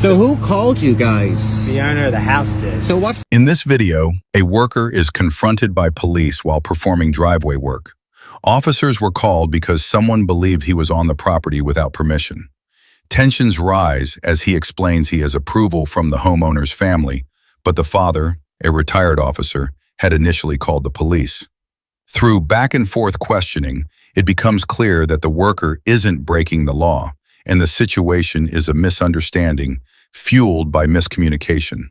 So who called you guys? The owner of the house did. So what's... In this video, a worker is confronted by police while performing driveway work. Officers were called because someone believed he was on the property without permission. Tensions rise as he explains he has approval from the homeowner's family, but the father, a retired officer, had initially called the police. Through back-and-forth questioning, it becomes clear that the worker isn't breaking the law, and the situation is a misunderstanding fueled by miscommunication.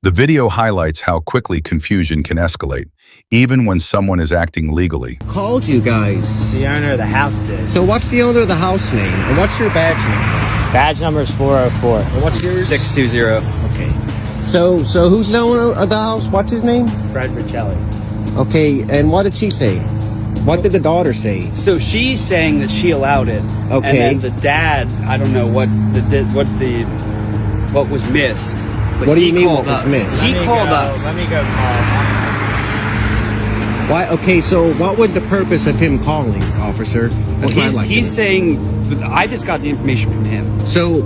The video highlights how quickly confusion can escalate, even when someone is acting legally. Called you guys? The owner of the house did. So what's the owner of the house name? And what's your badge number? Badge number is 404. And what's yours? 620. Okay. So who's the owner of the house? What's his name? Fred Riccelli. Okay, and what did she say? What did the daughter say? So she's saying that she allowed it. Okay. And then the dad, I don't know what was missed. But What do you he mean called what was us. missed? He called us. Let me go call. Why? Okay, so what was the purpose of him calling, officer? That's what I'd like to He's know. saying, I just got the information from him. So,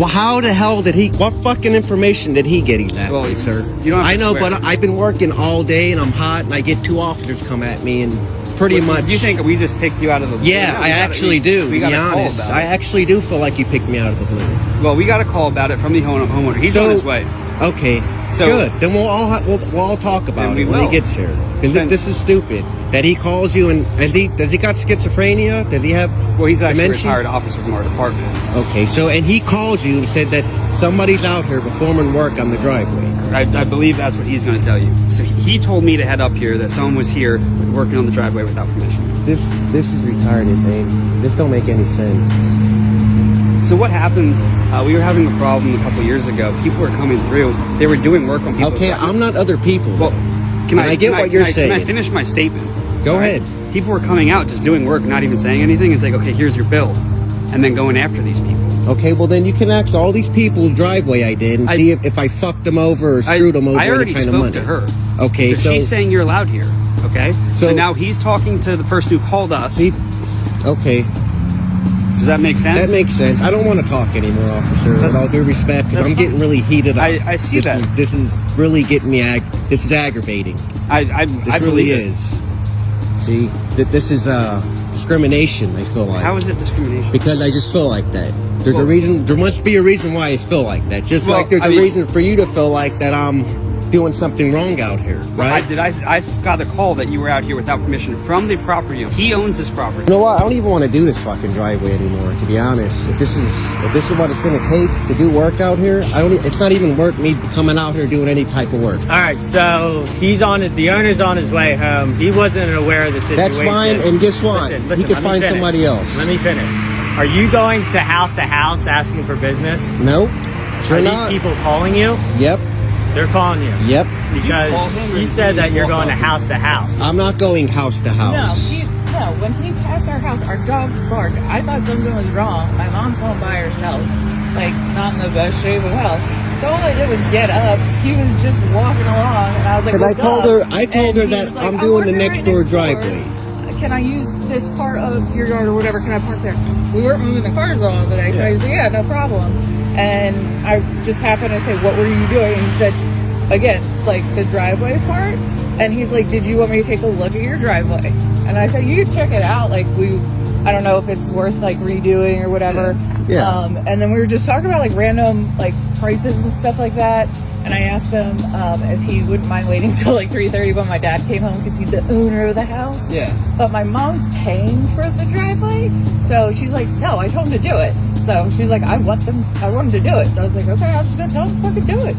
how the hell did he? What fucking information did he get exactly, Well, sir? you don't have I to know, swear. but I've been working all day and I'm hot, and I get two officers come at me, and pretty much. Do you think we just picked you out of the blue? Yeah, I actually do. We to got be a call honest, about I it. actually do feel like you picked me out of the blue. Well, we got a call about it from the homeowner. He's on his way. Okay, So- good. Then we'll all talk about Then we it when he will. gets here. Because Then- this is stupid. That he calls you and does he got schizophrenia? Does he have? Well, he's actually a dementia? retired officer from our department. Okay, so and he called you and said that somebody's out here performing work on the driveway. I believe that's what he's going to tell you. So he told me to head up here, that someone was here working on the driveway without permission. This is retarded, man. This don't make any sense. So what happens, we were having a problem a couple years ago. People were coming through. They were doing work on people's Okay, driveway. I'm not other people. Well, And I get what you're saying. Can I finish my statement? Go All right? ahead. People were coming out just doing work, not even saying anything. It's like, okay, here's your bill. And then going after these people. Okay, well then you can ask all these people's driveway I did and see if I fucked them over or screwed them over I already any kind spoke of money. to her. Okay, so she's saying you're allowed here. Okay? So- So now he's talking to the person who called us. Okay, Does that make sense? that makes sense. I don't want to talk anymore, officer. With all due respect, because that's I'm getting fine. really heated up. I see that. This is really getting me. This is aggravating. I This believe really it. is. See, that this is discrimination. I feel like. How is it discrimination? Because I just feel like that. There's a Well- reason. There must be a reason why I feel like that. Just Well, like there's I a mean- reason for you to feel like that I'm doing something wrong out here, right? I got the call that you were out here without permission from the property owner. He owns this property. You know what? I don't even want to do this fucking driveway anymore. To be honest, if this is what it's going to take to do work out here, it's not even worth me coming out here doing any type of work. All right, so the owner's on his way home. He wasn't aware of the situation. That's fine. And guess what? Listen, he can let me find finish. somebody else. Let me finish. Are you going to house asking for business? Nope. Sure Are not. these people calling you? Yep. They're calling you. Yep. Because he said that you're going to house. I'm not going house to house. No, when he passed our house, our dogs barked. I thought something was wrong. My mom's home by herself, like not in the best shape of health. So all I did was get up. He was just walking along, and I was like, Because "What's I told up?" her And he that was like, I'm doing the working next right door next driveway. Can I use this part of your yard or whatever? Can I park there? We weren't moving the cars all the day, so he said, "Yeah, no problem." And I just happened to say, "What were you doing?" And he said, again, like the driveway part. And he's like, "Did you want me to take a look at your driveway?" And I said, "You can check it out. Like I don't know if it's worth like redoing or whatever." Yeah. And then we were just talking about like random like prices and stuff like that. And I asked him if he wouldn't mind waiting until like 3:30 when my dad came home because he's the owner of the house. Yeah. But my mom's paying for the driveway, so she's like, "No, I told him to do it." So she's like, I want him to do it." So I was like, "Okay, I'm just gonna tell him to fucking do it."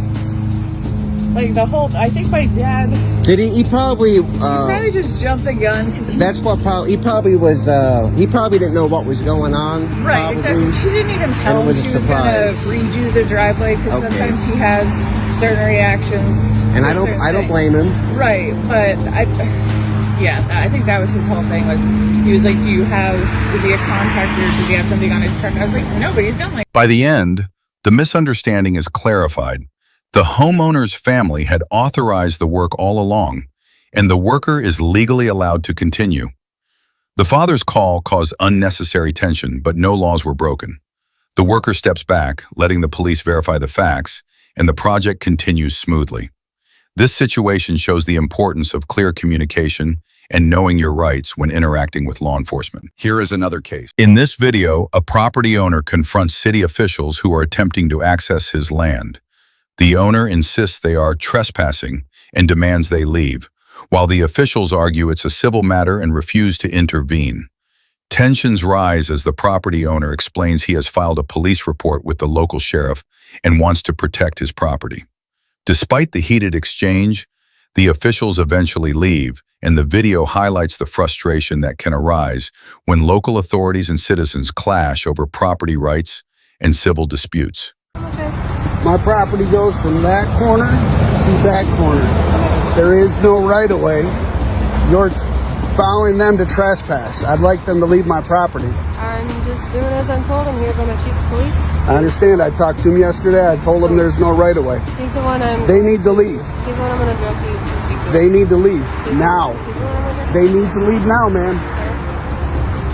Like I think my dad Did he probably probably just jumped the gun because that's what he probably was he probably didn't know what was going on. right, probably. exactly. She didn't even tell And it was him a she was gonna surprise. redo the driveway because Okay. sometimes he has certain reactions. And to I don't certain things. blame him. Right, but I think that was his whole thing. Was he was like, is he a contractor? Does he have something on his truck? I was like, no, but he's done like. By the end, the misunderstanding is clarified. The homeowner's family had authorized the work all along, and the worker is legally allowed to continue. The father's call caused unnecessary tension, but no laws were broken. The worker steps back, letting the police verify the facts, and the project continues smoothly. This situation shows the importance of clear communication and knowing your rights when interacting with law enforcement. Here is another case. In this video, a property owner confronts city officials who are attempting to access his land. The owner insists they are trespassing and demands they leave, while the officials argue it's a civil matter and refuse to intervene. Tensions rise as the property owner explains he has filed a police report with the local sheriff and wants to protect his property. Despite the heated exchange, the officials eventually leave, and the video highlights the frustration that can arise when local authorities and citizens clash over property rights and civil disputes. My property goes from that corner to that corner. There is no right-of-way. You're following them to trespass. I'd like them to leave my property. I'm just doing as I'm told. I'm here by my chief of police. I understand. I talked to him yesterday. I told him there's no right-of-way. He's the one I'm... They need to leave. He's the one I'm going to direct you to speak to. They need to leave now. He's the one I'm going to They need to leave now, ma'am.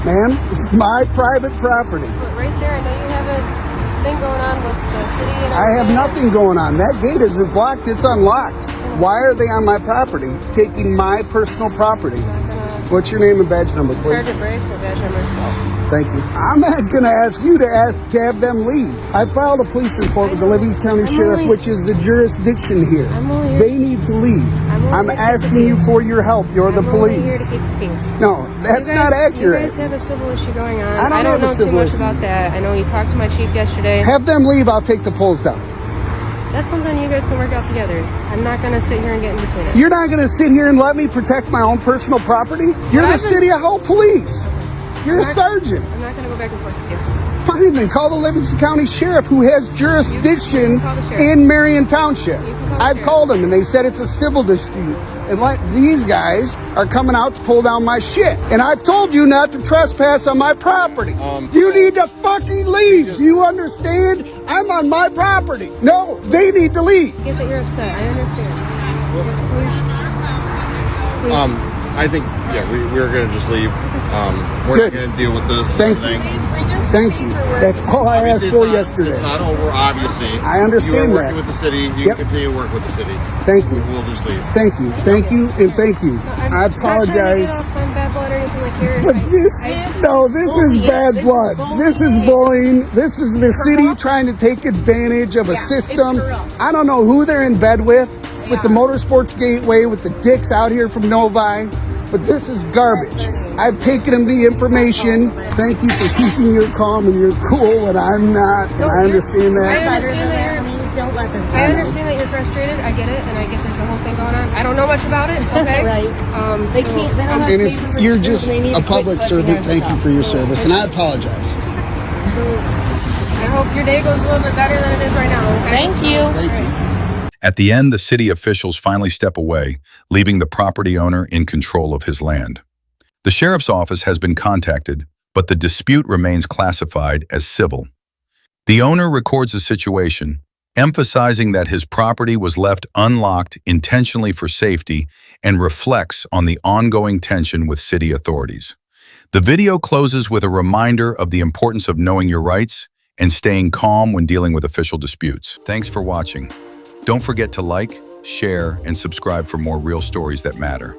Ma'am, this is my private property. But right there, I know you have a thing going on with the city and I have everything. nothing going on. That gate isn't blocked. It's unlocked. Why are they on my property, taking my personal property? I'm not gonna... What's your name and badge number, please? Sergeant Briggs, my badge number is 12. Thank you. I'm not going to ask you to have them leave. I filed a police report with the Livingston County Sheriff, which is the jurisdiction here. I'm only here. They need to leave. I'm asking you for your help. You're the I'm only here police. to keep the peace. No, that's You guys- not accurate. You guys have a civil issue going on. I don't have a know too civil much issue. about that. I know you talked to my chief yesterday. Have them leave. I'll take the poles down. That's something you guys can work out together. I'm not going to sit here and get in between it. You're not going to sit here and let me protect my own personal property? You're the city hall police. You're a sergeant. I'm not going to go back and forth with you. Fine, then call the Livingston County Sheriff, who has jurisdiction call the sheriff. in Marion Township. You can call the I've sheriff. called them, and they said it's a civil dispute. And like these guys are coming out to pull down my shit. And I've told you not to trespass on my property. You need to fucking leave. Do you understand? I'm on my property. No, they need to leave. I get that you're upset. I understand. Please. I think, we're going to just leave. We're Good. going to deal with this Thank thing. Thank you. That's all I asked for yesterday. It's not over, obviously. I understand You are that. working with the city. You Yep. can continue to work with the city. Thank you. We'll just leave. Thank you. Thank you. And thank you. I I'm not trying to apologize. get off from bad blood or anything like yours. But this is bad blood. This is bullying. This is the city trying to take advantage of a system. I don't know who they're in bed with the Motorsports Gateway, with the dicks out here from Novi, but this is garbage. I've taken them the information. Thank you for keeping your calm and your cool, and I'm not. And I understand I that. understand that I understand that you're frustrated. I get it, and I get there's a whole thing going on. I don't know much about it. Okay. Right. They so can't. They don't have And it's paper you're trails. just They need a to quit public touching servant. our Thank you stuff. for your service, and I apologize. I hope your day goes a little bit better than it is right now. Okay. Thank you. Thank you. At the end, the city officials finally step away, leaving the property owner in control of his land. The sheriff's office has been contacted, but the dispute remains classified as civil. The owner records the situation, emphasizing that his property was left unlocked intentionally for safety and reflects on the ongoing tension with city authorities. The video closes with a reminder of the importance of knowing your rights and staying calm when dealing with official disputes. Thanks for watching. Don't forget to like, share, and subscribe for more real stories that matter.